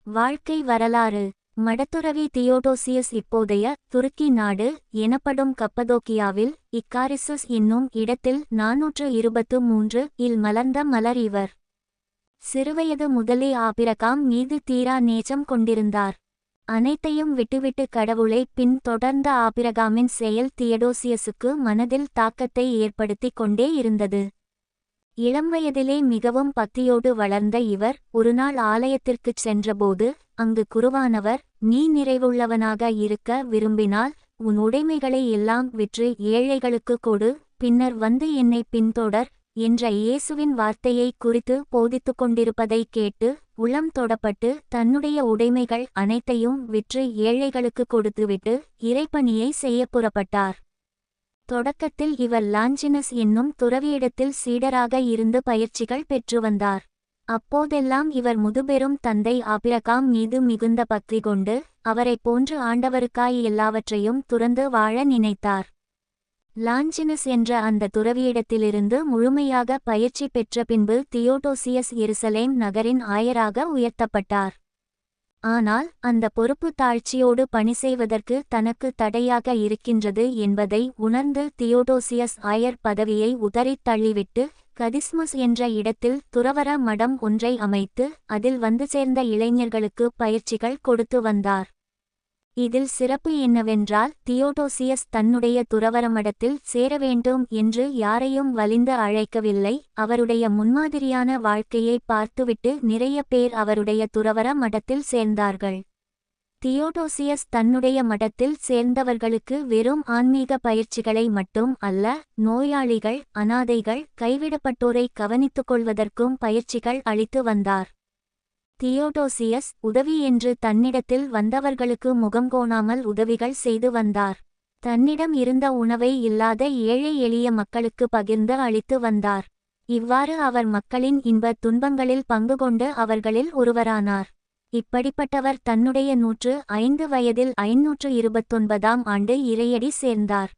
வாழ்க்கை வரலாறு. மடத்துறவி தியோடோசியஸ் இப்போதைய துருக்கி நாடு எனப்படும் கப்பதோக்கியாவில் இக்காரிசுஸ் என்னும் இடத்தில் 423 இல் மலர்ந்த மலர் இவர். சிறுவயது முதலே ஆபிரகாம் மீது தீரா நேசம் கொண்டிருந்தார். அனைத்தையும் விட்டுவிட்டு கடவுளை பின் தொடர்ந்த ஆபிரகாமின் செயல் தியடோசியஸுக்கு மனதில் தாக்கத்தை ஏற்படுத்திக் கொண்டே இருந்தது. இளம்வயதிலே மிகவும் பக்தியோடு வளர்ந்த இவர் ஒருநாள் ஆலயத்திற்குச் சென்றபோது அங்கு குருவானவர், நீ நிறைவுள்ளவனாக இருக்க விரும்பினால் உன் உடைமைகளை எல்லாம் விற்று ஏழைகளுக்கு கொடு, பின்னர் வந்து என்னை பின்தொடர் என்ற இயேசுவின் வார்த்தையை குறித்து போதித்துக் கொண்டிருப்பதைக் கேட்டு உளம் தொடப்பட்டு தன்னுடைய உடைமைகள் அனைத்தையும் விற்று ஏழைகளுக்கு கொடுத்துவிட்டு இறைப்பணியை செய்ய புறப்பட்டார். தொடக்கத்தில் இவர் லாஞ்சினஸ் என்னும் துறவியிடத்தில் சீடராக இருந்து பயிற்சிகள் பெற்று வந்தார். அப்போதெல்லாம் இவர் முதுபெரும் தந்தை ஆபிரகாம் மீது மிகுந்த பக்தி கொண்டு அவரைப் போன்று ஆண்டவருக்காய் எல்லாவற்றையும் துறந்து வாழ நினைத்தார். லாஞ்சினஸ் என்ற அந்த துறவியிடத்திலிருந்து முழுமையாக பயிற்சி பெற்ற பின்பு தியோடோசியஸ் எருசலேம் நகரின் ஆயராக உயர்த்தப்பட்டார். ஆனால் அந்த பொறுப்பு தாழ்ச்சியோடு பணி செய்வதற்கு தனக்கு தடையாக இருக்கின்றது என்பதை உணர்ந்து தியோடோசியஸ் ஆயர் பதவியை உதறித் தள்ளிவிட்டு கதிஸ்மஸ் என்ற இடத்தில் துறவற மடம் ஒன்றை அமைத்து அதில் வந்து சேர்ந்த இளைஞர்களுக்கு பயிற்சிகள் கொடுத்து வந்தார். இதில் சிறப்பு என்னவென்றால் தியோடோசியஸ் தன்னுடைய துறவற மடத்தில் சேர வேண்டும் என்று யாரையும் வலிந்து அழைக்கவில்லை. அவருடைய முன்மாதிரியான வாழ்க்கையை பார்த்துவிட்டு நிறைய பேர் அவருடைய துறவற மடத்தில் சேர்ந்தார்கள். தியோடோசியஸ் தன்னுடைய மடத்தில் சேர்ந்தவர்களுக்கு வெறும் ஆன்மீக பயிற்சிகளை மட்டும் அல்ல, நோயாளிகள், அனாதைகள், கைவிடப்பட்டோரை கவனித்துக்கொள்வதற்கும் பயிற்சிகள் அளித்து வந்தார். தியோடோசியஸ் உதவி என்று தன்னிடத்தில் வந்தவர்களுக்கு முகங்கோணாமல் உதவிகள் செய்து வந்தார். தன்னிடம் இருந்த உணவை இல்லாத ஏழை எளிய மக்களுக்கு பகிர்ந்து அளித்து வந்தார். இவ்வாறு அவர் மக்களின் இன்ப துன்பங்களில் பங்கு கொண்டு அவர்களில் ஒருவரானார். இப்படிப்பட்டவர் தன்னுடைய 105 வயதில் 529ஆம் ஆண்டு இறையடி சேர்ந்தார்.